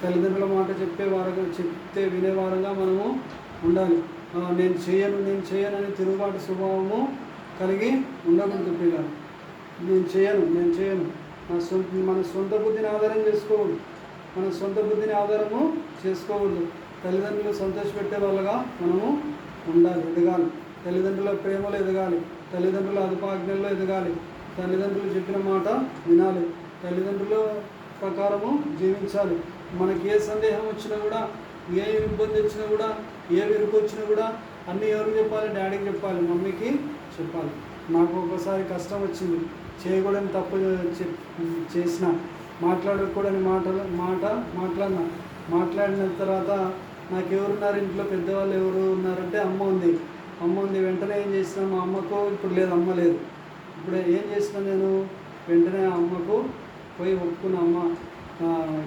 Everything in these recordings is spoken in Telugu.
తల్లిదండ్రుల మాట చెప్తే వినేవారుగా మనము ఉండాలి. నేను చేయను అని తిరుగుబాటు స్వభావము కలిగి ఉండకూడదు పిల్లలు. నేను చేయను మన సొంత బుద్ధిని ఆధారం చేసుకోకూడదు. మన సొంత బుద్ధిని ఆధారము చేసుకోకూడదు. తల్లిదండ్రులు సంతోషపెట్టే వాళ్ళగా మనము ఉండాలి, ఎదగాలి. తల్లిదండ్రుల ప్రేమలో ఎదగాలి, తల్లిదండ్రుల అదుపాజ్ఞల్లో ఎదగాలి, తల్లిదండ్రులు చెప్పిన మాట వినాలి, తల్లిదండ్రుల ప్రకారము జీవించాలి. మనకి ఏ సందేహం వచ్చినా కూడా, ఏ ఇబ్బంది వచ్చినా కూడా, ఏ విరుకు వచ్చినా కూడా అన్నీ ఎవరికి చెప్పాలి? డాడీకి చెప్పాలి, మమ్మీకి చెప్పాలి. నాకు ఒకసారి కష్టం వచ్చింది, చేయకూడని తప్పు చేసిన, మాట్లాడకూడని మాట్లాడిన తర్వాత నాకు ఎవరున్నారు ఇంట్లో, పెద్దవాళ్ళు ఎవరు ఉన్నారంటే అమ్మ ఉంది. వెంటనే ఏం చేసినా, మా అమ్మకు ఇప్పుడు లేదు, అమ్మ లేదు. ఇప్పుడు ఏం చేసినా నేను వెంటనే అమ్మకు పోయి ఒప్పుకున్న, అమ్మ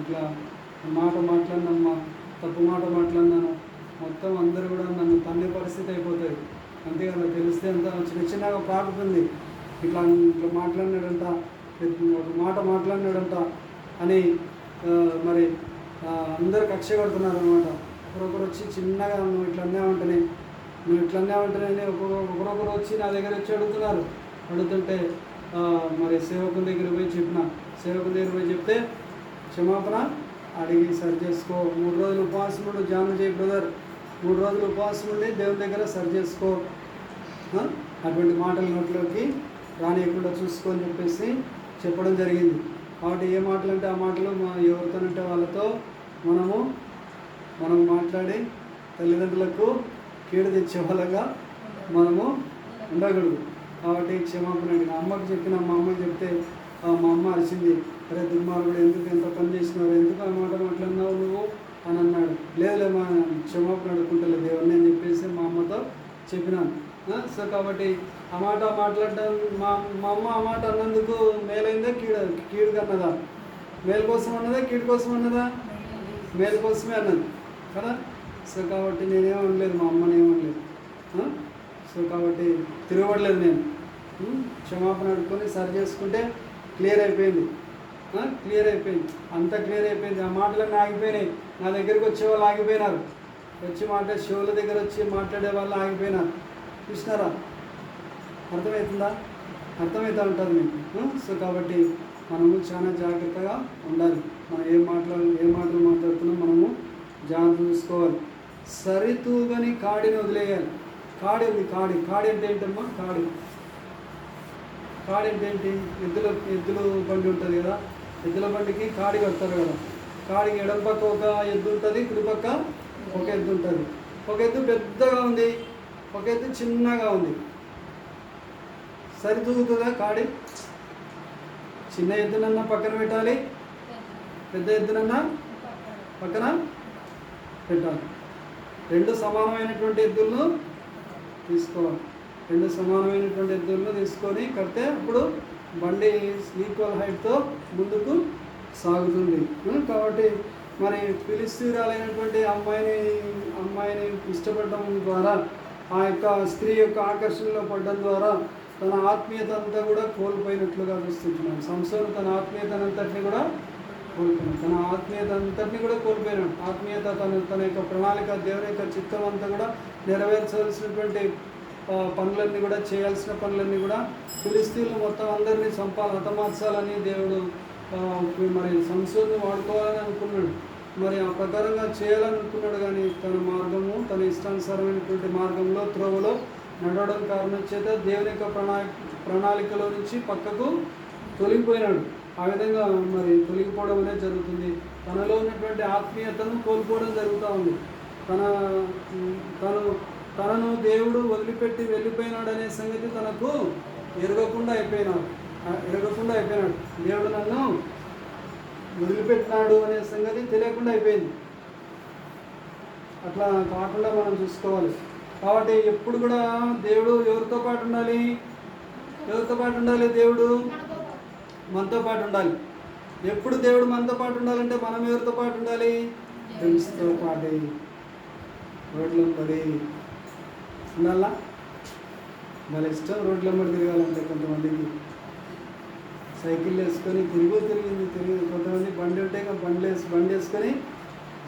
ఇట్లా మాట్లాడినమ్మా, తప్పు మాట మాట్లాడినాను. మొత్తం అందరూ కూడా నన్ను తన్నే పరిస్థితి అయిపోతుంది. అంతేకాదు, తెలిస్తే అంత చిన్నగా పాకుతుంది, ఇట్లా మాట్లాడినాడంట, ఒక మాట మాట్లాడినాడంట అని మరి అందరు కక్ష కడుతున్నారు అనమాట. ఒకరొకరు వచ్చి చిన్నగా నువ్వు ఇట్లా అన్నావంటేనే ఒకరొకరు వచ్చి నా దగ్గర వచ్చి అడుగుతుంటే మరి సేవకుని దగ్గర పోయి చెప్తే క్షమాపణ అడిగి సరి చేసుకో. 3 రోజులు ఉపవాసం ఉండు, జాము చేయి బ్రదర్, 3 రోజులు ఉపవాసం ఉండి దేవుని దగ్గర సరి చేసుకో, అటువంటి మాటలు నోట్లోకి రానియకుండా చూసుకో అని చెప్పేసి చెప్పడం జరిగింది. కాబట్టి ఏ మాటలు అంటే ఆ మాటలు ఎవరితోనంటే వాళ్ళతో మనం మాట్లాడి తల్లిదండ్రులకు కీడు తెచ్చే వాళ్ళగా మనము ఉండకూడదు. కాబట్టి క్షమాపణ అడిగిన అమ్మకి చెప్పిన, మా అమ్మకి చెప్తే మా అమ్మ అరిచింది, అరే దుర్మార్గుడు, ఎందుకు ఎంత పని చేసినావు, ఎందుకు ఆ మాట మాట్లాడినావు నువ్వు అని అన్నాడు. లేదులే, మా క్షమాపణ అడుగుకుంటలే దేవుడిని అని చెప్పేసి మా అమ్మతో చెప్పినాను. సో కాబట్టి ఆ మాట మాట్లాడడం, మా అమ్మ ఆ మాట అన్నందుకు మేలైందా కీడు కన్నదా? మేలు కోసం అన్నదా కీడు కోసం అన్నదా? మేలు కోసమే అన్నది కదా. సో కాబట్టి నేనేమనలేదు, మా అమ్మని ఏమనలేదు. సో కాబట్టి తిరగబడలేదు నేను. క్షమాపణ అడుక్కొని సరి చేసుకుంటే క్లియర్ అయిపోయింది. అంతా క్లియర్ అయిపోయింది. ఆ మాటలన్నీ ఆగిపోయినాయి. నా దగ్గరికి వచ్చే వాళ్ళు ఆగిపోయినారు, వచ్చి షోల దగ్గర వచ్చి మాట్లాడే వాళ్ళు ఆగిపోయినారు. చూసినారా? అర్థమవుతుందా? అర్థమవుతూ ఉంటుంది మీకు. సో కాబట్టి మనము చాలా జాగ్రత్తగా ఉండాలి. మనం ఏ మాటలు మాట్లాడుతున్నాం మనము జాగ్రత్త చూసుకోవాలి. సరితూగని కాడిని వదిలేయాలి. కాడి ఉంది, కాడి అంటే ఏంటమ్మా? కాడి అంటే ఏంటి? ఎద్దుల బండి ఉంటుంది కదా, ఎద్దుల బండికి కాడి కడతారు కదా. కాడికి ఎడం పక్క ఒక ఎద్దు ఉంటుంది, కుడి పక్క ఒక ఎద్దు ఉంటుంది. ఒక ఎద్దు పెద్దగా ఉంది, ఒక ఎద్దు చిన్నగా ఉంది. సరితూగుతుందా కాడి? చిన్న ఎద్దునన్నా పక్కన పెట్టాలి, పెద్ద ఎద్దునన్నా పక్కన పెట్టాలి. 2 సమానమైనటువంటి ఎద్దులను తీసుకోవాలి. 2 సమానమైనటువంటి ఎద్దులను తీసుకొని కడితే అప్పుడు బండి ఈక్వల్ హైట్తో ముందుకు సాగుతుంది. కాబట్టి మరి ఫిలిస్తీయురాలైనటువంటి అమ్మాయిని ఇష్టపడడం ద్వారా, ఆ యొక్క స్త్రీ యొక్క ఆకర్షణలో పడడం ద్వారా తన ఆత్మీయత అంతా కూడా కోల్పోయినట్లుగా చూస్తున్నాం. సంసోను తన ఆత్మీయతనంతటిని కూడా కోల్పోయినాడు. ఆత్మీయత తన యొక్క ప్రణాళిక, దేవుని యొక్క చిత్తం అంతా కూడా నెరవేర్చాల్సినటువంటి పనులన్నీ కూడా, చేయాల్సిన పనులన్నీ కూడా ఫిలిస్తీన్లు మొత్తం అందరినీ హతమార్చాలని దేవుడు మరి సంసోన్ని వాడుకోవాలని అనుకున్నాడు. మరి ఆ ప్రకారంగా చేయాలనుకున్నాడు. కానీ తన ఇష్టానుసారమైనటువంటి మార్గంలో, త్రోవలో నడవడం కారణం చేత దేవుని యొక్క ప్రణాళికలో నుంచి పక్కకు తొలగిపోయినాడు. ఆ విధంగా మరి తొలగిపోవడం అనేది జరుగుతుంది. తనలో ఉన్నటువంటి ఆత్మీయతను కోల్పోవడం జరుగుతూ ఉంది. తనను దేవుడు వదిలిపెట్టి వెళ్ళిపోయినాడు అనే సంగతి తనకు ఎరగకుండా అయిపోయినాడు. దేవుడు నన్ను వదిలిపెట్టినాడు అనే సంగతి తెలియకుండా అయిపోయింది. అట్లా కాకుండా మనం చూసుకోవాలి. కాబట్టి ఎప్పుడు కూడా దేవుడు ఎవరితో పాటు ఉండాలి? దేవుడు మనతో పాటు ఉండాలి. ఎప్పుడు దేవుడు మనతో పాటు ఉండాలంటే మనం ఎవరితో పాటు ఉండాలి? ఫ్రెండ్స్తో పాటు రోడ్ల పడి ఉండాలా? వాళ్ళ ఇష్టం రోడ్ల పడి తిరగాలంటే. కొంతమందికి సైకిల్ వేసుకొని తిరిగింది. కొంతమంది బండి ఉంటే బండి వేసుకొని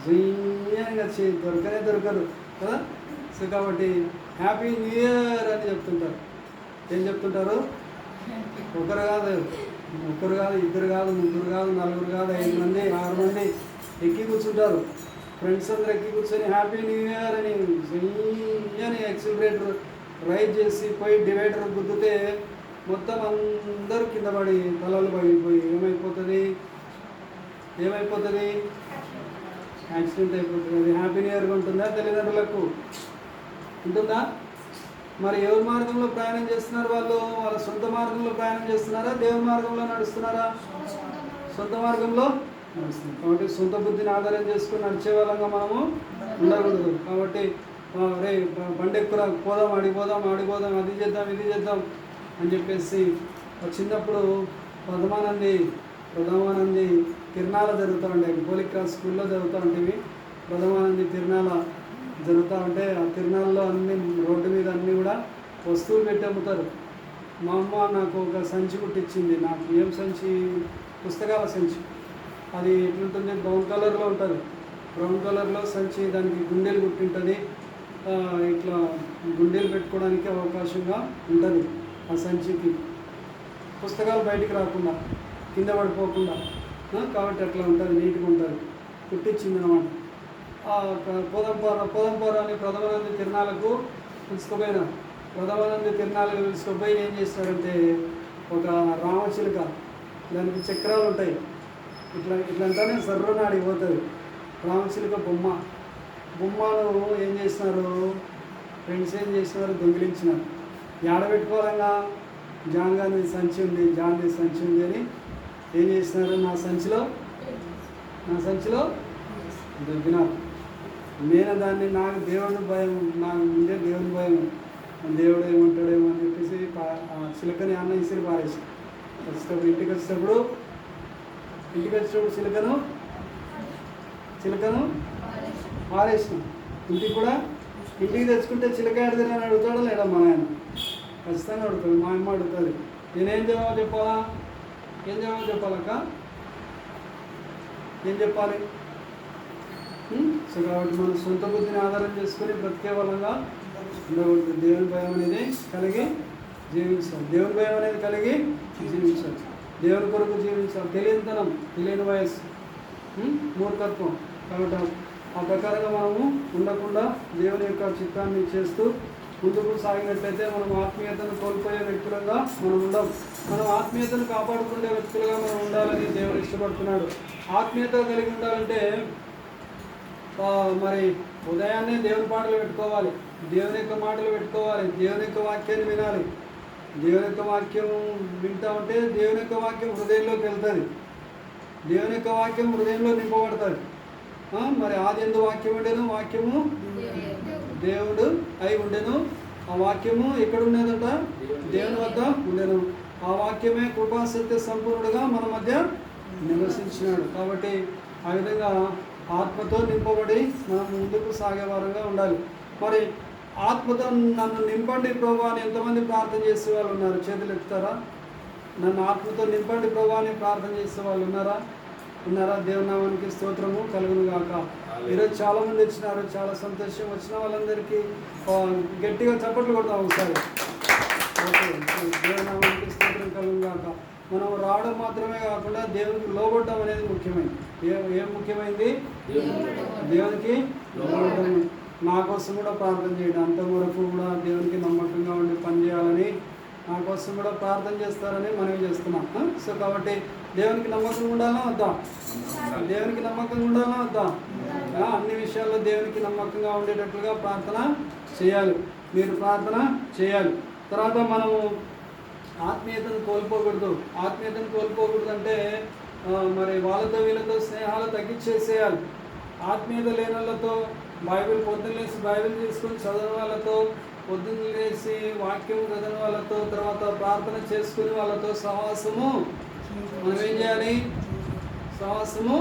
జుయ్యంగా దొరకరు కదా. సో కాబట్టి హ్యాపీ న్యూ ఇయర్ అని చెప్తుంటారు. ఏం చెప్తుంటారు? ఒకరు కాదు, ఇద్దరు కాదు, ముగ్గురు కాదు, నలుగురు కాదు, 5 మంది 6 మంది ఎక్కి కూర్చుంటారు. ఫ్రెండ్స్ అందరూ ఎక్కి కూర్చొని హ్యాపీ న్యూ ఇయర్ అని ఎక్సిలరేటర్ రైడ్ చేసి పోయి డివైడర్ గుద్దితే మొత్తం అందరూ కింద పడి తలలు పడిపోయి ఏమైపోతుంది? యాక్సిడెంట్ అయిపోతుంది. అది హ్యాపీ న్యూ ఇయర్గా ఉంటుందా? తల్లిదండ్రులకు ఉంటుందా? మరి ఎవరి మార్గంలో ప్రయాణం చేస్తున్నారు? వాళ్ళు వాళ్ళ సొంత మార్గంలో ప్రయాణం చేస్తున్నారా? దేవుని మార్గంలో నడుస్తున్నారా? సొంత మార్గంలో నడుస్తుంది. కాబట్టి సొంత బుద్ధిని ఆధారం చేసుకుని నడిచే వాళ్ళంగా మనము ఉండకూడదు. కాబట్టి రే బండి ఎక్కువ పోదాం, ఆడిపోదాం, అది చేద్దాం, ఇది చేద్దాం అని చెప్పేసి చిన్నప్పుడు ప్రథమానంది తిరునాళ్ళ జరుగుతూ ఉండేవి. పోలిక్ క్రాస్ స్కూల్లో జరుగుతూ ఉండేవి. ప్రథమానంది తిరునాళ్ళ జరుగుతూ ఉంటే ఆ తిరునాళ్ళలో అన్ని రోడ్డు మీద అన్నీ కూడా వస్తువులు పెట్టి అమ్ముతారు. మా అమ్మ నాకు ఒక సంచి కుట్టించింది. నాకు ఏం సంచి? పుస్తకాల సంచి. అది ఎట్లుంటుంది? బ్రౌన్ కలర్లో ఉంటుంది. బ్రౌన్ కలర్లో సంచి, దానికి గుండెలు కుట్టింటుంది. ఇట్లా గుండెలు పెట్టుకోవడానికి అవకాశంగా ఉంటుంది ఆ సంచికి, పుస్తకాలు బయటికి రాకుండా, కింద పడిపోకుండా. కాబట్టి అట్లా ఉంటుంది, నీట్గా ఉంటుంది. కుట్టించింది అనమాట. పోదంపోరా అని ప్రథమానంది తిరునాళ్ళకు పిలుచుకుపోయినా. ప్రథమానంది తిరునాళ్ళకు పిలుచుకుపోయి ఏం చేస్తారంటే ఒక రామచిలుక, దానికి చక్రాలు ఉంటాయి, ఇట్లంటానే సర్రన ఆడిపోతుంది. రామచిలుక బొమ్మలు ఏం చేసినారు? ఫ్రెండ్స్ ఏం చేసినారు? దొంగిలించినారు. ఏడబెట్టుకోవాలంగా జాన్ది సంచి ఉంది అని ఏం చేసినారు? నా సంచిలో దొరికినారు. నేను దాన్ని, నాకు దేవుని భయం, నాకు ముందే దేవుని భయం, దేవుడు ఏమంటాడేమో అని చెప్పేసి ఆ చిలుకని అన్న ఇసిరి పారేసి ఇంటికి వచ్చేటప్పుడు చిలుకను పారేసినాం. ఇంటికి తెచ్చుకుంటే చిలక ఆడితే అని అడుగుతాడో లేడా మా ఆయన? ఖచ్చితంగా అడుగుతాడు. మా అమ్మ అడుగుతుంది. నేనేం జవాబు చెప్పాలక్క? ఏం చెప్పాలి? సో కాబట్టి మనం సొంత బుద్ధిని ఆధారం చేసుకుని బ్రతికే వాళ్ళంగా ఉండకూడదు. దేవుని భయం అనేది కలిగి జీవించాలి. దేవుని కొరకు జీవించాలి. తెలియని వయస్సు, మూర్ఖత్వం. కాబట్టి ఆ ప్రకారంగా మనము ఉండకుండా దేవుని యొక్క చిత్తాన్ని చేస్తూ ముందుకు సాగినట్లయితే మనం ఆత్మీయతను కోల్పోయే వ్యక్తులుగా మనం ఉండం. మనం ఆత్మీయతను కాపాడుకునే వ్యక్తులుగా మనం ఉండాలని దేవుడు ఇష్టపడుతున్నాడు. ఆత్మీయత కలిగి ఉండాలంటే మరి ఉదయాన్నే దేవుని పాటలు పెట్టుకోవాలి, దేవుని యొక్క మాటలు పెట్టుకోవాలి, దేవుని యొక్క వాక్యాన్ని వినాలి. దేవుని యొక్క వాక్యం వింటూ ఉంటే దేవుని యొక్క వాక్యం హృదయంలోకి వెళ్తుంది. దేవుని యొక్క వాక్యం హృదయంలో నింపబడుతుంది. మరి ఆది యందు వాక్యం ఉండెను, వాక్యము దేవుడు అయి ఉండెను. ఆ వాక్యము ఎక్కడ ఉండేదంట? దేవుని వద్ద ఉండెను. ఆ వాక్యమే కృపాసత్య సంపూర్ణుడుగా మన మధ్య నివసించినాడు. కాబట్టి ఆ విధంగా ఆత్మతో నింపబడి మనం ముందుకు సాగే వారంగా ఉండాలి. మరి ఆత్మతో నన్ను నింపండి ప్రభు అని ఎంతమంది ప్రార్థన చేసే వాళ్ళు ఉన్నారు? చేతులు ఎత్తుతారా? నన్ను ఆత్మతో నింపండి ప్రభు అని ప్రార్థన చేసే వాళ్ళు ఉన్నారా? దేవుని నామానికి స్తోత్రము కలుగును గాక. ఈరోజు చాలామంది వచ్చినారు, చాలా సంతోషం. వచ్చిన వాళ్ళందరికీ గట్టిగా చప్పట్లు కొడతాం ఒకసారి. ఓకే, దేవుని నామానికి స్తోత్రం కలుగును గాక. మనం రావడం మాత్రమే కాకుండా దేవునికి లోబడడం అనేది ముఖ్యమైనది. ఏం ముఖ్యమైనది? దేవునికి లోబడడం. నా కోసం కూడా ప్రార్థన చేయడం, అంతవరకు కూడా దేవునికి నమ్మకంగా ఉండి పనిచేయాలని నా కోసం కూడా ప్రార్థన చేస్తారని మనవి చేస్తున్నాం. సో కాబట్టి దేవునికి నమ్మకంగా ఉండాలా వద్దా? దేవునికి నమ్మకంగా ఉండాలా వద్దా? అన్ని విషయాల్లో దేవునికి నమ్మకంగా ఉండేటట్లుగా ప్రార్థన చేయాలి. మీరు ప్రార్థన చేయాలి. తర్వాత మనము ఆత్మీయతను కోల్పోకూడదు. అంటే మరి వాళ్ళతో వీళ్ళతో స్నేహాలు తగ్గించేసేయాలి. ఆత్మీయత లేని వాళ్ళతో, పొద్దున్న లేసి బైబిల్ తీసుకొని చదవని వాళ్ళతో, పొద్దున్న లేసి వాక్యం చదవని వాళ్ళతో, తర్వాత ప్రార్థన చేసుకుని వాళ్ళతో సహవాసము మనం ఏం చేయాలి? సహవాసము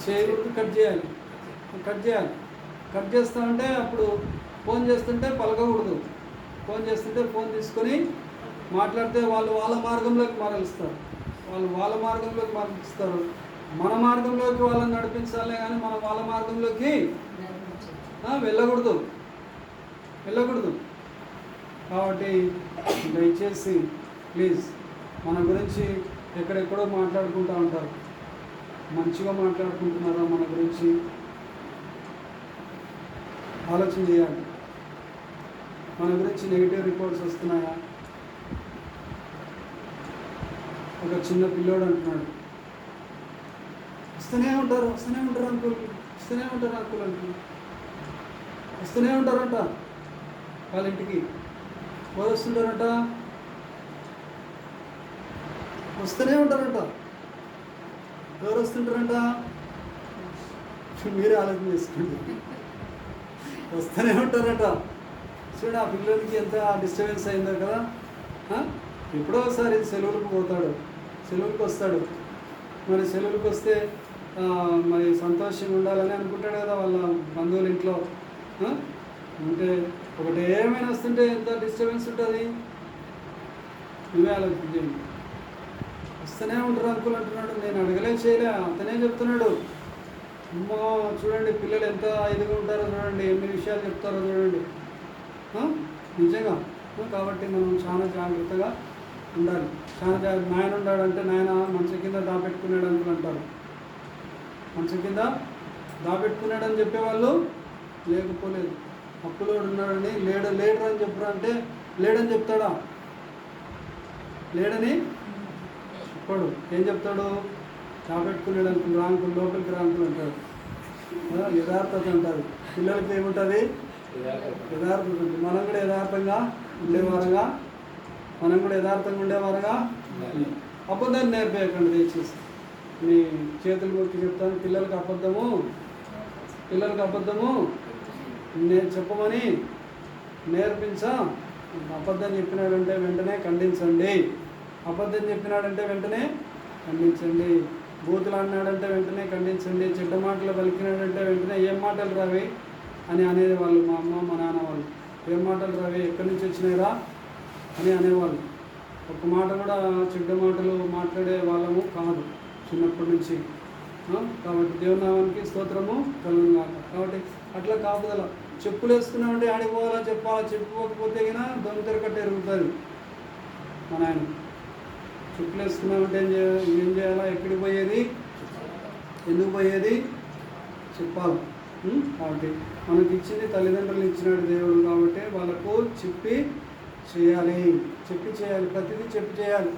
చేయకూడదు, కట్ చేయాలి. కట్ చేస్తామంటే అప్పుడు ఫోన్ చేస్తుంటే పలకకూడదు. ఫోన్ చేస్తుంటే ఫోన్ తీసుకొని మాట్లాడితే వాళ్ళు వాళ్ళ మార్గంలోకి మరలిస్తారు. మన మార్గంలోకి వాళ్ళని నడిపించాలి కానీ మనం వాళ్ళ మార్గంలోకి వెళ్ళకూడదు. కాబట్టి దయచేసి ప్లీజ్ మన గురించి ఎక్కడెక్కడో మాట్లాడుకుంటూ ఉంటారు. మంచిగా మాట్లాడుకుంటున్నారా మన గురించి ఆలోచన చేయాలి. మన గురించి నెగిటివ్ రిపోర్ట్స్ వస్తున్నాయా? ఒక చిన్న పిల్లోడు అంటున్నాడు, వస్తూనే ఉంటారు అంకుల్ వస్తూనే ఉంటారంట వాళ్ళ ఇంటికి. ఎవరు వస్తుంటారంట? వస్తూనే ఉంటారంట. ఎవరు వస్తుంటారంట? మీరే ఆలోచన చేసుకోండి. వస్తూనే ఉంటారంట. చూడండి ఆ పిల్లలకి ఎంత డిస్టర్బెన్స్ అయిందో కదా. ఎప్పుడో ఒకసారి సెలవులకు పోతాడు, సెలవులకు వస్తాడు. మరి సెలవులకు వస్తే మరి సంతోషంగా ఉండాలని అనుకుంటాడు కదా వాళ్ళ బంధువుల ఇంట్లో. అంటే ఒకటి ఏమైనా వస్తుంటే ఎంత డిస్టర్బెన్స్ ఉంటుంది. నువ్వే ఆలోచించండి. వస్తూనే ఉంటారు అంకుల్ అంటున్నాడు. నేను అడగలే చేయలే, అతనే చెప్తున్నాడు. అమ్మో చూడండి పిల్లలు ఎంత ఇదిగా ఉంటారో చూడండి, ఎన్ని విషయాలు చెప్తారో చూడండి. నిజంగా. కాబట్టి మనం చాలా జాగ్రత్తగా ఉండాలి. చాలా జాగ్రత్త. నాయన ఉన్నాడంటే నాయన మంచం కింద దాపెట్టుకున్నాడు అంకుల్ అంటారు. మంచం కింద దాపెట్టుకున్నాడని చెప్పేవాళ్ళు లేకపోలేదు. అప్పులోడు ఉన్నాడని లేడరు అని చెప్పరా అంటే లేడని చెప్తాడా? లేడని చెప్పాడు. ఏం చెప్తాడు? దాపెట్టుకున్నాడు అంకుల్, రాంకుల్, లోపలికి రాంకుల్ అంటాడు. యథార్థత అంటారు. పిల్లలకి ఏముంటుంది? యథార్థత ఉంటుంది. మనం కూడా యథార్థంగా ఉండేవారుగా అబద్ధాన్ని నేర్పేయకండి దయచేసి. మీ చేతులు కొట్టి చెప్తాను, పిల్లలకు అబద్ధము చెప్పమని నేర్పించా. అబద్ధం చెప్పినాడంటే వెంటనే ఖండించండి. బూతులు అన్నాడంటే వెంటనే ఖండించండి. చెడ్డ మాటలు పలికినాడంటే వెంటనే ఏం మాటలు రావి అని అనేది వాళ్ళు. మా అమ్మ మా నాన్న వాళ్ళు ఏం మాటలు రావి, ఎక్కడి నుంచి వచ్చినాయిరా అని అనేవాళ్ళు. ఒక మాట కూడా చెడ్డ మాటలు మాట్లాడే వాళ్ళము కాదు చిన్నప్పటి నుంచి. కాబట్టి దేవునామానికి స్తోత్రము కలుగును కాక. కాబట్టి అట్లా కాపుదల. చెప్పులు వేసుకున్నామంటే ఆడిపోవాలా చెప్పాలా, చెప్పుకోకపోతే కన్నా దొంగతెర కట్ట ఎరుగుతుంది. మన ఆయన చెప్పులు వేసుకున్నామంటే ఏం చేయాలా, ఎక్కడికి పోయేది, ఎందుకు పోయేది చెప్పాలి. కాబట్టి మనకి ఇచ్చింది తల్లిదండ్రులు ఇచ్చినాడు దేవుడు. కాబట్టి వాళ్ళకు చెప్పి చేయాలి. ప్రతిదీ చెప్పి చేయాలి.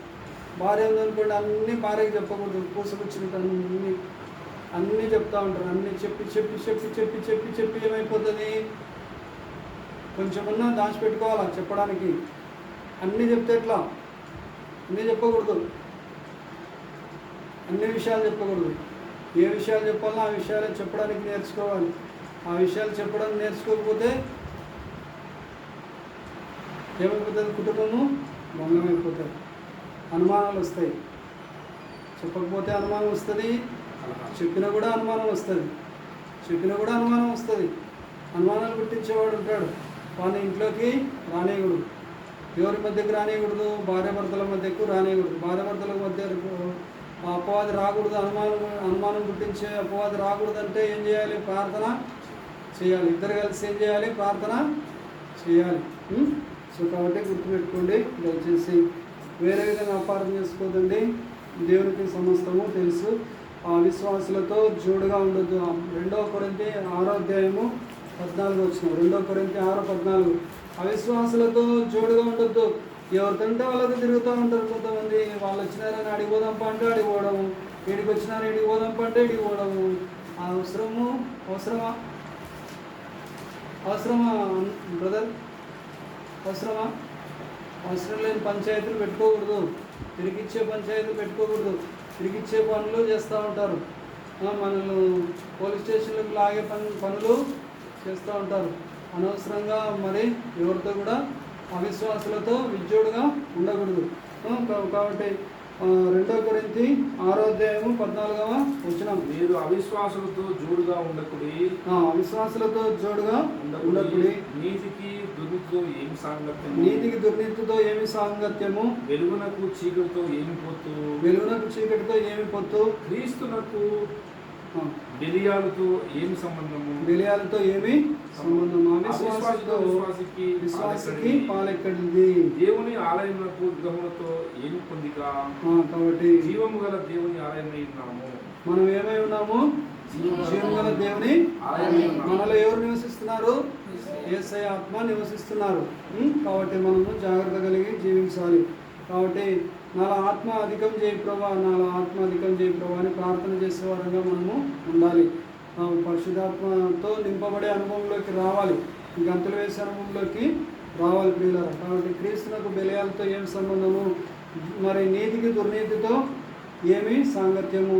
భార్య ఉందనుకోండి, అన్నీ భార్యకి చెప్పకూడదు. పూసకొచ్చినట్టు అన్నీ చెప్తూ ఉంటారు. అన్నీ చెప్పి ఏమైపోతుంది? కొంచెమన్నా దాచిపెట్టుకోవాలా చెప్పడానికి. అన్నీ చెప్తే ఎట్లా? అన్నీ చెప్పకూడదు. అన్ని విషయాలు చెప్పకూడదు. ఏ విషయాలు చెప్పాలో ఆ విషయాలు చెప్పడానికి నేర్చుకోవాలి. ఆ విషయాలు చెప్పడం నేర్చుకోకపోతే ఏమైపోతుంది? కుటుంబము భంగమైపోతుంది. అనుమానాలు వస్తాయి. చెప్పకపోతే అనుమానం వస్తుంది, చెప్పినా కూడా అనుమానం వస్తుంది. అనుమానాలు పుట్టించేవాడు ఉంటాడు. వాడిని ఇంట్లోకి రానియకూడదు. ఎవరి మధ్యకు రానియకూడదు? భార్యాభర్తల మధ్యకు రానియకూడదు. భార్యాభర్తల మధ్య అపవాది రాకూడదు. అనుమానం పుట్టించే అపవాది రాకూడదు అంటే ఏం చేయాలి? ప్రార్థన చేయాలి. ఇద్దరు కలిసి ఏం చేయాలి? ప్రార్థన చేయాలి. సో కాబట్టి గుర్తుపెట్టుకోండి. దయచేసి వేరే విధంగా అపార్థం చేసుకోదండి. దేవునికి సమస్తము తెలుసు. ఆ విశ్వాసులతో జోడుగా ఉండొద్దు. 2 కొరింథీ 6:14 2 కొరింథీ 6:14 అవిశ్వాసులతో జోడుగా ఉండొద్దు. ఎవరికంటే వాళ్ళతో తిరుగుతూ ఉంటారు కొంతమంది. వాళ్ళు వచ్చినారని అడిగిపోదాంప అంటే అడిగిపోవడము, వీడికి వచ్చినారని ఇడిగిపోదాంప అంటే ఇడిగిపోవడము. అవసరమా బ్రదర్? అవసరం లేని పంచాయతీలు పెట్టుకోకూడదు. తిరిగిచ్చే పంచాయతీలు పెట్టుకోకూడదు. తిరిగిచ్చే పనులు చేస్తూ ఉంటారు. మనల్ని పోలీస్ స్టేషన్లకు లాగే పనులు చేస్తూ ఉంటారు. అనవసరంగా మరి ఎవరితో కూడా అవిశ్వాసులతో విజ్జోడుగా ఉండకూడదు. కాబట్టి 2 కొరింథీ 6:14 మీరు అవిశ్వాసులతో జోడుగా ఉండకుడి. అవిశ్వాసులతో జోడుగా ఉండకుడి. నీతికి దుర్నీతితో ఏమి సాంగత్యము? నీతికి దుర్నీతితో ఏమి సాంగత్యము? వెలుగునకు చీకటితో ఏమి పొత్తు? వెలుగునకు చీకటితో ఏమి పొత్తు? క్రీస్తునకు బెలియాలతో ఏమి సంబంధము? బెలియాలతో ఏమి సంబంధము? విశ్వాసికి పాలెక్కడిది? దేవుని ఆలయములకు విగ్రహములతో ఏమి పొందిక? కాబట్టి జీవము గల దేవుని ఆలయమై ఉన్నాము. మనం ఏమై ఉన్నాము? జీవము గల దేవుని మనలో ఎవరు నివసిస్తున్నారు? యేసయ్య ఆత్మ నివసిస్తున్నారు. కాబట్టి మనము జాగ్రత్త కలిగి జీవించాలి. కాబట్టి నాలో ఆత్మ అధికం చేయి ప్రభా, నాలో ఆత్మ అధికం చేయి ప్రభా అని ప్రార్థన చేసే వారంగా మనము ఉండాలి. పరిశుద్ధాత్మతో నింపబడే అనుభవంలోకి రావాలి. గంతులు వేసే అనుభవంలోకి రావాలి ప్రియులారా. కాబట్టి క్రీస్తునకు బెలియాలతో ఏమి సంబంధము? మరి నీతికి దుర్నీతితో ఏమి సాంగత్యము?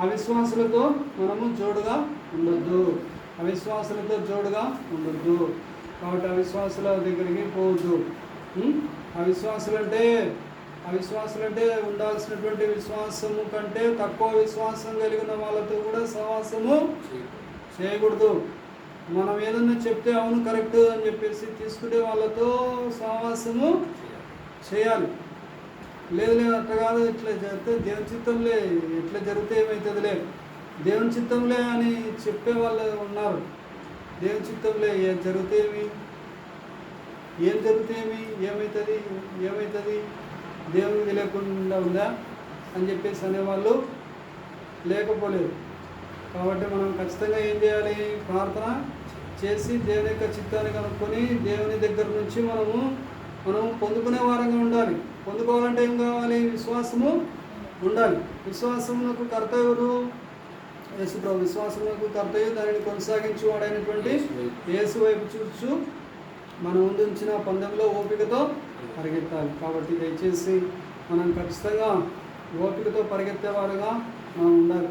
అవిశ్వాసులతో మనము జోడుగా ఉండొద్దు. అవిశ్వాసులతో జోడుగా ఉండొద్దు. కాబట్టి అవిశ్వాసుల దగ్గరికి పోవద్దు. అవిశ్వాసులంటే ఉండాల్సినటువంటి విశ్వాసము కంటే తక్కువ విశ్వాసం కలిగిన వాళ్ళతో కూడా సహవాసము చేయకూడదు. మనం ఏదన్నా చెప్తే అవును కరెక్ట్ అని చెప్పేసి తీసుకునే వాళ్ళతో సహవాసము చేయాలి. లేదు అట్లా కాదు, ఇట్లా జరిగితే దేవుని చిత్తంలే, ఇట్లా జరిగితే ఏమవుతుందిలే, దేవుని చిత్తంలే అని చెప్పే వాళ్ళు ఉన్నారు. దేవుని చిత్తంలే ఏం జరిగితే ఏమవుతుంది దేవునికి తెలియకుండా ఉందా అని చెప్పేసి అనేవాళ్ళు లేకపోలేదు. కాబట్టి మనం ఖచ్చితంగా ఏం చేయాలి? ప్రార్థన చేసి దేవుని యొక్క చిత్తాన్ని కనుక్కొని దేవుని దగ్గర నుంచి మనం పొందుకునే వారంగా ఉండాలి. పొందుకోవాలంటే ఏం కావాలి? విశ్వాసము ఉండాలి. విశ్వాసమునకు కర్త ఎవరు? యేసు ప్రభు. విశ్వాసమునకు కర్తయు దానిని కొనసాగించు వాడైనటువంటి యేసు వైపు చూచు మన ముందు ఉంచిన పందెంలో ఓపికతో పరిగెత్తాలి. కాబట్టి దయచేసి మనం ఖచ్చితంగా ఓపికతో పరిగెత్తేవారుగా మనం ఉండాలి.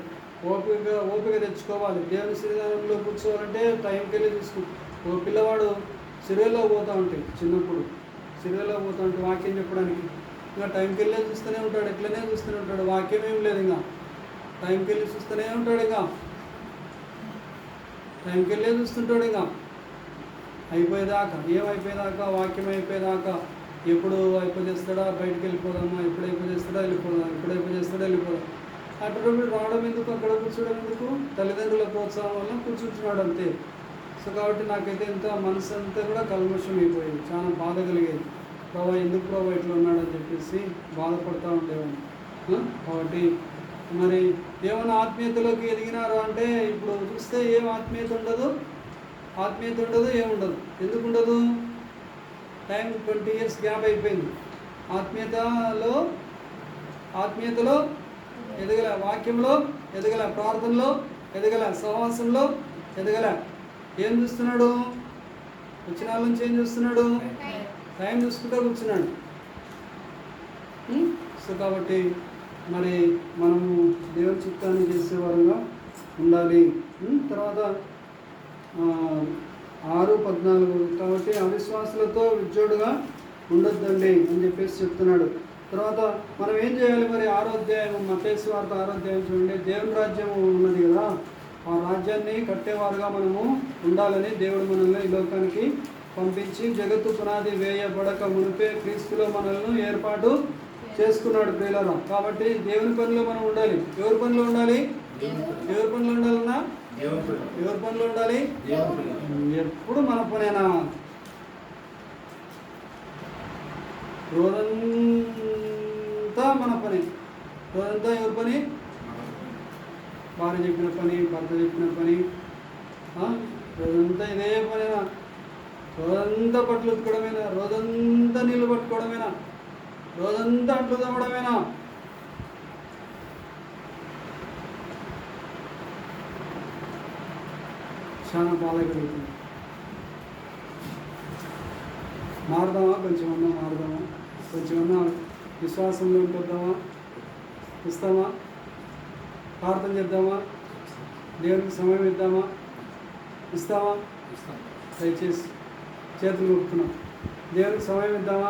ఓపిక తెచ్చుకోవాలి. దేవుని శ్రీధానంలో కూర్చోవాలంటే టైంకి వెళ్ళి ఓ పిల్లవాడు సిరివేలో పోతూ ఉంటాయి. చిన్నప్పుడు సిరివేలో పోతూ ఉంటే వాక్యం చెప్పడానికి ఇంకా టైంకి వెళ్ళే చూస్తూనే ఉంటాడు. ఎట్లనే చూస్తూనే ఉంటాడు. వాక్యం ఏం లేదు, ఇంకా టైంకి వెళ్ళి చూస్తూనే ఉంటాడు. ఇంకా టైంకి వెళ్ళే చూస్తుంటాడు. ఇంకా అయిపోయేదాకా, ఏమైపోయేదాకా, వాక్యం అయిపోయేదాకా. ఎప్పుడు అయిపోచేస్తాడా, బయటకు వెళ్ళిపోదామా, ఎప్పుడు అయిపోచేస్తాడా వెళ్ళిపోదాం, ఎప్పుడు అయిపోచేస్తాడా వెళ్ళిపోదాం. అటువంటి రావడం ఎందుకు, అక్కడ కూర్చోవడం ఎందుకు? తల్లిదండ్రుల ప్రోత్సాహం వల్ల కూర్చుంటున్నాడు అంతే. సో కాబట్టి నాకైతే ఎంత మనసు అంతా కూడా కల్మషం అయిపోయింది. చాలా బాధ కలిగేది. ప్రభా ఎందుకు ప్రభా ఇట్లా ఉన్నాడని చెప్పేసి బాధపడుతూ ఉండేవాడిని. కాబట్టి మరి ఏమైనా ఆత్మీయతలోకి ఎదిగినారు అంటే ఇప్పుడు చూస్తే ఏం ఆత్మీయత ఉండదు, ఏముండదు. ఎందుకు ఉండదు? టైం 20 years గ్యాప్ అయిపోయింది. ఆత్మీయతలో ఎదగల, వాక్యంలో ఎదగల, ప్రార్థనలో ఎదగల, సహవాసంలో ఎదగల. ఏం చూస్తున్నాడు? వచ్చిన వాళ్ళ నుంచి ఏం చూస్తున్నాడు? టైం చూసుకుంటూ కూర్చున్నాడు. సో కాబట్టి మరి మనము దేవుని చిత్తాన్ని చేసేవారుగా ఉండాలి. తర్వాత 6:14 కాబట్టి అవిశ్వాసులతో విజ్జోడుగా ఉండొద్దండి అని చెప్పేసి చెప్తున్నాడు. తర్వాత మనం ఏం చేయాలి మరి? 6వ అధ్యాయం మత్తయి సువార్త 6వ అధ్యాయం చూడండి. దేవుని రాజ్యం ఉన్నది కదా, ఆ రాజ్యాన్ని కట్టేవారుగా మనము ఉండాలని దేవుడు మనల్ని ఈ లోకానికి పంపించి జగత్తు పునాది వేయబడక మునిపే క్రీస్తులో మనల్ని ఏర్పాటు చేసుకున్నాడు ప్రియులారా. కాబట్టి దేవుని పనిలో మనం ఉండాలి. ఎవరి పనిలో ఉండాలి? ఎవరి పనిలో ఉండాలన్నా? ఎవరి పనిలో ఉండాలి? ఎప్పుడు మన పనేనా? రోజంతా మన పని. రోజంతా ఎవరి పని? భార్య చెప్పిన పని, భర్త చెప్పిన పని, రోజంతా ఇదే పనేనా? రోజంతా బట్టలు ఉతకడమేనా? రోజంతా నీళ్ళు పట్టుకోవడమేనా? రోజంతా అంట్లు తవ్వడమేనా? చాలా బాధ కలుగుతుంది. మారుదామా? కొంచెమన్నా మారుదామా? కొంచెమన్నా విశ్వాసంలో ఉంటుందామా? ఇస్తామా? ప్రార్థన చేద్దామా? దేవునికి సమయం ఇద్దామా? ఇస్తామా? దయచేసి చేతులు కొడుతున్నాం. దేవునికి సమయం ఇద్దామా?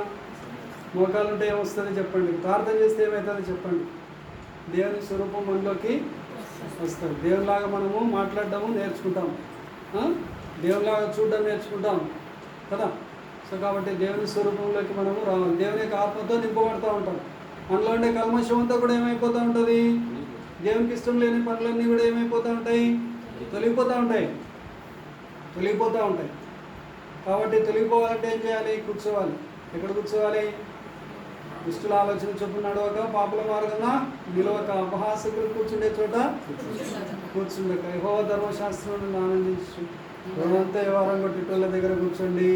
మోకాలు ఉంటే ఏమొస్తుంది చెప్పండి, ప్రార్థన చేస్తే ఏమవుతుందో చెప్పండి. దేవుని స్వరూపం మనలోకి వస్తుంది. దేవునిలాగా మనము మాట్లాడడము నేర్చుకుంటాం, దేవునిలాగా చూడడం నేర్చుకుంటాం కదా. సో కాబట్టి దేవుని స్వరూపంలోకి మనము రావాలి. దేవుని యొక్క ఆత్మతో నింపబడుతూ ఉంటాం. మనలో ఉండే కల్మషం అంతా కూడా ఏమైపోతూ ఉంటుంది, దేవునికి ఇష్టం లేని పనులన్నీ కూడా ఏమైపోతూ ఉంటాయి, తొలగిపోతూ ఉంటాయి. కాబట్టి తొలగిపోవాలంటే ఏం చేయాలి, కూర్చోవాలి. ఎక్కడ కూర్చోవాలి, దుష్టుల ఆలోచన చొప్పున నడవక, పాపుల మార్గంన నిలవక, అపహాసకులు కూర్చుండే చోట కూర్చుండక, యెహోవా ధర్మశాస్త్రం ఆనందించు, రోజంతా వ్యవహారం కొట్టిటోళ్ళ దగ్గర కూర్చోండి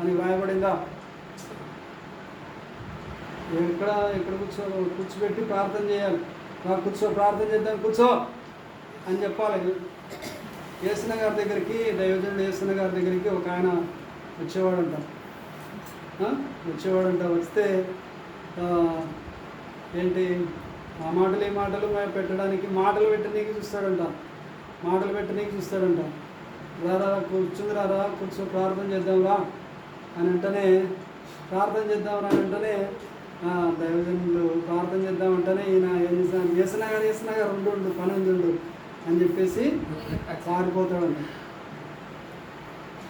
అని వ్రాయబడిందా? ఎక్కడ కూర్చోబెట్టి ప్రార్థన చేయాలి. కూర్చో, ప్రార్థన చేద్దాం, కూర్చో అని చెప్పాలి. యేసన్న గారి దగ్గరికి, దైవజనుడు యేసన్న గారి దగ్గరికి ఒక ఆయన వచ్చేవాడంట. వస్తే ఏంటి ఆ మాటలు ఈ మాటలు పెట్టడానికి, మాటలు పెట్టనీకి చూస్తాడంట. రారా కూర్చో, ప్రార్థన చేద్దాంరా అని అంటేనే, దైవజనులు ప్రార్థన చేద్దామంటేనే ఈయన ఏం చేస్తాను, యేసన్న గారు ఉండు పని ఉండు అని చెప్పేసి పారిపోతాడంట.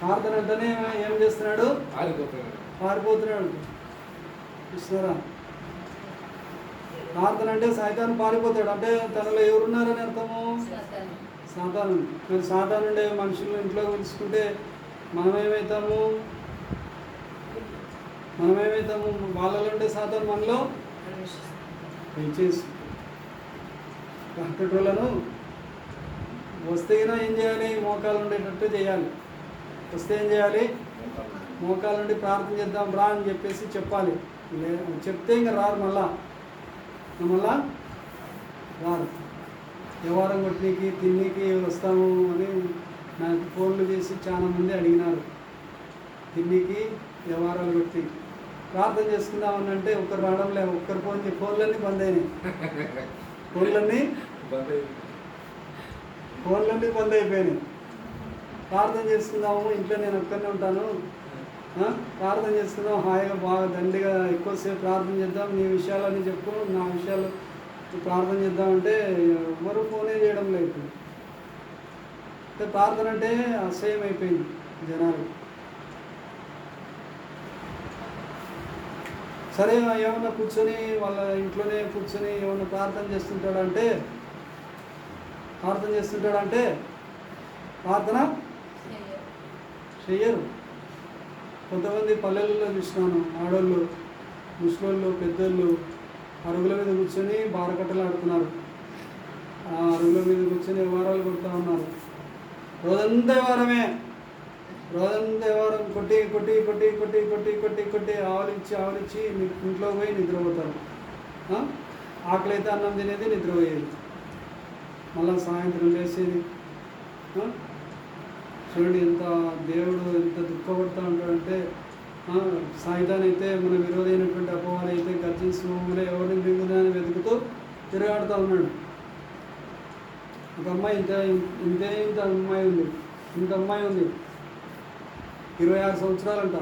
ప్రార్థన అంటేనే ఏం చేస్తున్నాడు, పారిపోతున్నాడు. చూస్తున్నారా, ప్రార్థన అంటే సైతాను పారిపోతాడు. అంటే తనలో ఎవరున్నారని అర్థము, సాతాను. మరి సాతాను ఉండే మనుషులను ఇంట్లో పిలుచుకుంటే మనమేమవుతాము, వాళ్ళలో ఉండే సాతాను మనలో పెంచేసి వాళ్ళను వస్తే ఏం చేయాలి, మోకాలు ఉండేటట్టు చేయాలి. వస్తే ఏం చేయాలి, మోకాలు నుండి ప్రార్థన చేద్దాం రా అని చెప్పేసి చెప్పాలి. చెప్తే ఇంకా రారు, మళ్ళా రారు. వ్యవహారం కొట్టినీకి తిన్నీకి వస్తాము అని నాకు ఫోన్లు చేసి చాలా మంది అడిగినారు. తిన్నీకి వ్యవహారాలు కొట్టి ప్రార్థన చేసుకుందామని అంటే ఒక్కరు రావడం లేదు. ఒక్కరు ఫోన్లన్నీ బంద్ అయినాయి. ఫోన్లన్నీ బంద్ అయిపోయినాయి. ప్రార్థన చేసుకుందాము, ఇంట్లో నేను ఒక్కరినే ఉంటాను, ప్రార్థన చేసుకుందాం, హాయిగా బాగా దండిగా ఎక్కువసేపు ప్రార్థన చేద్దాం, నీ విషయాలని చెప్పు, నా విషయాలు ప్రార్థన చేద్దామంటే ఎవరు ఫోనే చేయడం లేదు. ప్రార్థన అంటే అసహ్యం అయిపోయింది జనాలు. సరే ఏమన్నా కూర్చొని వాళ్ళ ఇంట్లోనే కూర్చొని ఏమన్నా ప్రార్థన చేస్తుంటాడంటే ప్రార్థన చెయ్యరు. కొంతమంది పల్లెల్లో చూసినాను, ఆడోళ్ళు, ముసలోళ్ళు, పెద్దోళ్ళు అరుగుల మీద కూర్చొని బారకట్టలు ఆడుతున్నారు. ఆ అరుగుల మీద కూర్చొని వ్యవహారాలు కొడుతూ ఉన్నారు. రోజంతా వ్యవహారం కొట్టి ఆవలిచ్చి ఇంట్లో పోయి నిద్రపోతారు. ఆకలి అయితే అన్నం తినేది, నిద్రపోయేది, మళ్ళీ సాయంత్రం లేచేది. చూడండి దేవుడు ఎంత దుఃఖపడుతూ ఉంటాడంటే, సాయితాన్ అయితే మన విరోధైనటువంటి అపవాదం అయితే గర్జన సింహంలో ఎవరిని మింగుదని వెతుకుతూ తిరగాడుతూ ఉన్నాడు. ఒక అమ్మాయి ఇంత అమ్మాయి ఉంది 26 సంవత్సరాలంట.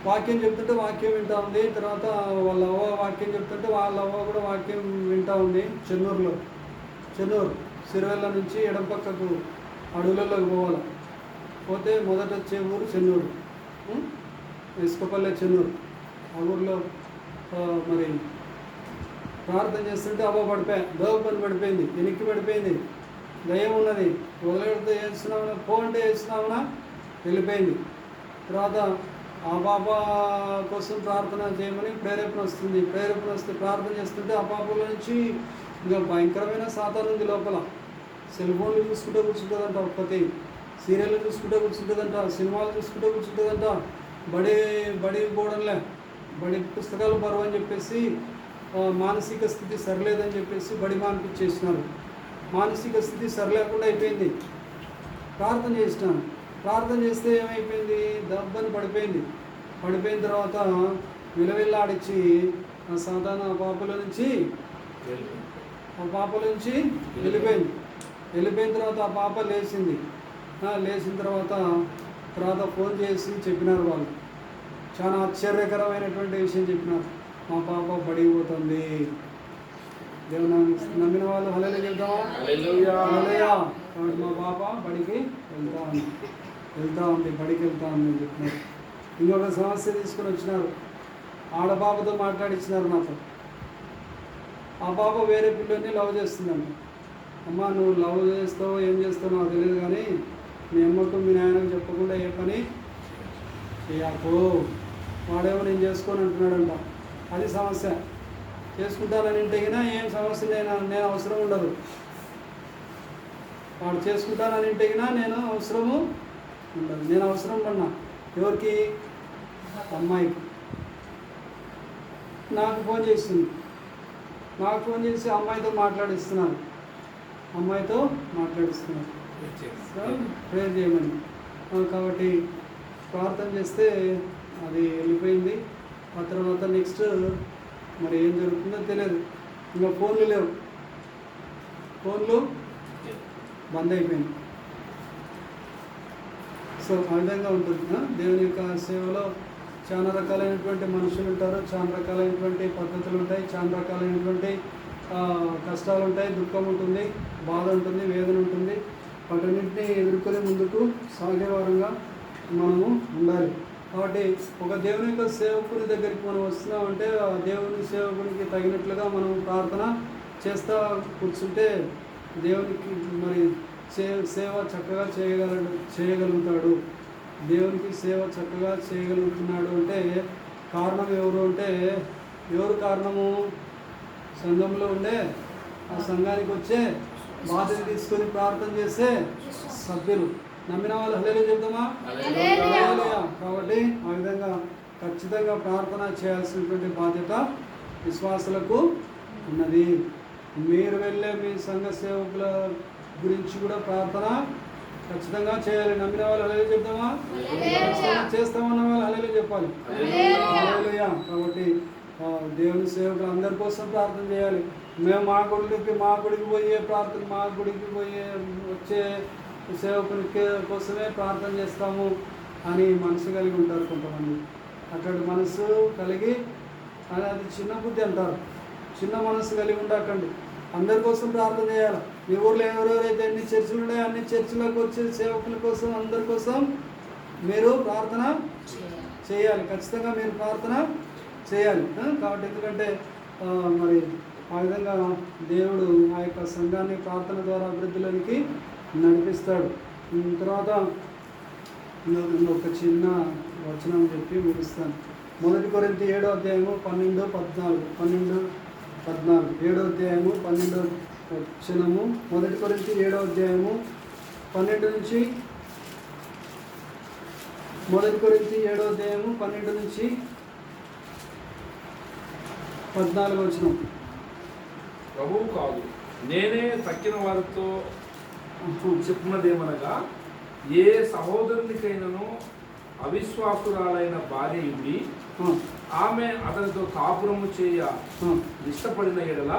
వాక్యం చెప్తుంటే వాక్యం వింటూ ఉంది. తర్వాత వాళ్ళ అవ్వ వాక్యం చెప్తుంటే వాళ్ళ అవ్వ కూడా వాక్యం వింటూ ఉంది. చెన్నూరు సిరివెల్ల నుంచి ఎడం పక్కకు అడవులలోకి పోవాలి. పోతే మొదట వచ్చే ఊరు చెన్నూరు, ఇసుకపల్లె చెన్నూరు. ఆ ఊరిలో మరి ప్రార్థన చేస్తుంటే పడిపోయింది, వెనక్కి పడిపోయింది. దయ్యం ఉన్నది, వదిలేడితే చేస్తున్నామన్నా, అంటే చేస్తున్నామన్నా వెళ్ళిపోయింది. తర్వాత ఆ పాప కోసం ప్రార్థన చేయమని ప్రేరేపణ వస్తుంది. వస్తే ప్రార్థన చేస్తుంటే ఆ పాపల నుంచి ఇంకా భయంకరమైన సాతాను ఉంది లోపల. సెల్ ఫోన్లు చూసుకుంటూ కూర్చుంటుందంట, ఒక్కటి సీరియళ్ళు చూసుకుంటూ కూర్చుంటుందంట, సినిమాలు చూసుకుంటూ కూర్చుంటుందంట. బడి పోవడంలే, బడి పుస్తకాలు బరువు అని చెప్పేసి, మానసిక స్థితి సరిలేదని చెప్పేసి బడి మానిపించేసినారు. మానసిక స్థితి సరిలేకుండా అయిపోయింది. ప్రార్థన చేస్తే ఏమైపోయింది, దబ్బని పడిపోయిన తర్వాత విలవిల్లాడిచ్చి ఆ సాతాను ఆ పాపల నుంచి వెళ్ళిపోయిన తర్వాత ఆ పాప లేచిన తర్వాత ఫోన్ చేసి చెప్పినారు వాళ్ళు, చాలా ఆశ్చర్యకరమైనటువంటి విషయం చెప్పినారు. మా పాప బడికి పోతుంది. దేవుని నమ్మిన వాళ్ళు హల్లెలూయా చెప్తామా? హల్లెలూయా. హల్లెలూయా. కాబట్టి మా పాప బడికి వెళ్తా ఉంది బడికి వెళ్తా ఉంది అని చెప్పినారు. ఇంకొక సమస్య తీసుకొని వచ్చినారు. ఆడపాపతో మాట్లాడిచ్చినారు నాతో. ఆ పాప వేరే పిల్లల్ని లవ్ చేస్తుందంట. అమ్మ నువ్వు లవ్ చేస్తావు ఏం చేస్తావు నాకు తెలియదు, కానీ మీ అమ్మకు మీ నాయనకు చెప్పకుండా ఏ పని చేయకు, వాడేమో నేను చేసుకొని అంటున్నాడంట. అది సమస్య. చేసుకుంటానని ఇంటికినా ఏం సమస్య నేను అవసరం ఉండదు. వాడు చేసుకుంటానని ఇంటికినా నేను అవసరము ఉండదు. నేను అవసరం పడినా ఎవరికి? అమ్మాయికి. నాకు ఫోన్ చేస్తుంది. నాకు ఫోన్ చేసి అమ్మాయితో మాట్లాడిస్తున్నారు. ప్రేయర్ చేయమని. కాబట్టి ప్రార్థన చేస్తే అది వెళ్ళిపోయింది. ఆ తర్వాత నెక్స్ట్ మరి ఏం జరుగుతుందో తెలియదు. ఇంకా ఫోన్లు లేవు, ఫోన్లు బంద్ అయిపోయింది. సో ఆ విధంగా ఉంటుంది. దేవుని యొక్క సేవలో చాలా రకాలైనటువంటి మనుషులు ఉంటారు, చాలా రకాలైనటువంటి పద్ధతులు ఉంటాయి, చాలా రకాలైనటువంటి కష్టాలు ఉంటాయి, దుఃఖం ఉంటుంది, బాధ ఉంటుంది, వేదన ఉంటుంది. వాటన్నింటినీ ఎదుర్కొని ముందుకు సాగే వారంగా మనము ఉండాలి. కాబట్టి ఒక దేవుని యొక్క సేవకుని దగ్గరికి మనం వస్తున్నామంటే ఆ దేవుని సేవకునికి తగినట్లుగా మనం ప్రార్థన చేస్తూ కూర్చుంటే దేవునికి మరి సేవ చక్కగా చేయగలుగుతాడు. దేవునికి సేవ చక్కగా చేయగలుగుతున్నాడు అంటే కారణం ఎవరు అంటే, ఎవరు కారణము? సంఘంలో ఉండే ఆ సంఘానికి వచ్చే బాధ్యత తీసుకొని ప్రార్థన చేసే సభ్యులు. నమ్మిన వాళ్ళు హల్లెలూయా చెప్తామా? హల్లెలూయా. కాబట్టి ఆ విధంగా ఖచ్చితంగా ప్రార్థన చేయాల్సినటువంటి బాధ్యత విశ్వాసులకు ఉన్నది. మీరు వెళ్ళే మీ సంఘ సేవకుల గురించి కూడా ప్రార్థన ఖచ్చితంగా చేయాలి. నమ్మిన వాళ్ళు హల్లెలూయా చెప్తామా? చేస్తామన్న వాళ్ళు హల్లెలూయా చెప్పాలి. హల్లెలూయా. కాబట్టి దేవుని సేవకులు అందరి కోసం ప్రార్థన చేయాలి. మేము మా గుడికి పోయే ప్రార్థన, మా గుడికి పోయే వచ్చే సేవకుని కోసమే ప్రార్థన చేస్తాము అని మనసు కలిగి ఉంటారు కొంతమంది. అటువంటి మనసు కలిగి అది చిన్న బుద్ధి అంటారు. చిన్న మనసు కలిగి ఉండకండి. అందరి కోసం ప్రార్థన చేయాలి. మీ ఊర్లో ఎవరెవరైతే ఎన్ని చర్చిలు ఉన్నాయో అన్ని చర్చిలకు వచ్చే సేవకుల కోసం, అందరి కోసం మీరు ప్రార్థన చేయాలి. ఖచ్చితంగా మీరు ప్రార్థన చేయాలి. కాబట్టి ఎందుకంటే మరి ఆ విధంగా దేవుడు ఆ యొక్క సంఘాన్ని ప్రార్థన ద్వారా అభివృద్ధిలోనికి నడిపిస్తాడు. తర్వాత ఒక చిన్న వచనం చెప్పి ముగిస్తాను. 1 కొరింథీ 7వ అధ్యాయము 12-14. 7వ అధ్యాయము 12వ వచనము. 1 కొరింథీ 7వ అధ్యాయము 12 నుంచి 1 కొరింథీ 7వ అధ్యాయము 12 నుంచి 14 వచనం. ప్రభువు కాదు, నేనే తక్కిన వారితో చెప్పినదేమనగా, ఏ సహోదరునికైనను అవిశ్వాసురాలైన భార్య ఉండి ఆమె అతనితో కాపురము చేయ ఇష్టపడిన ఎడల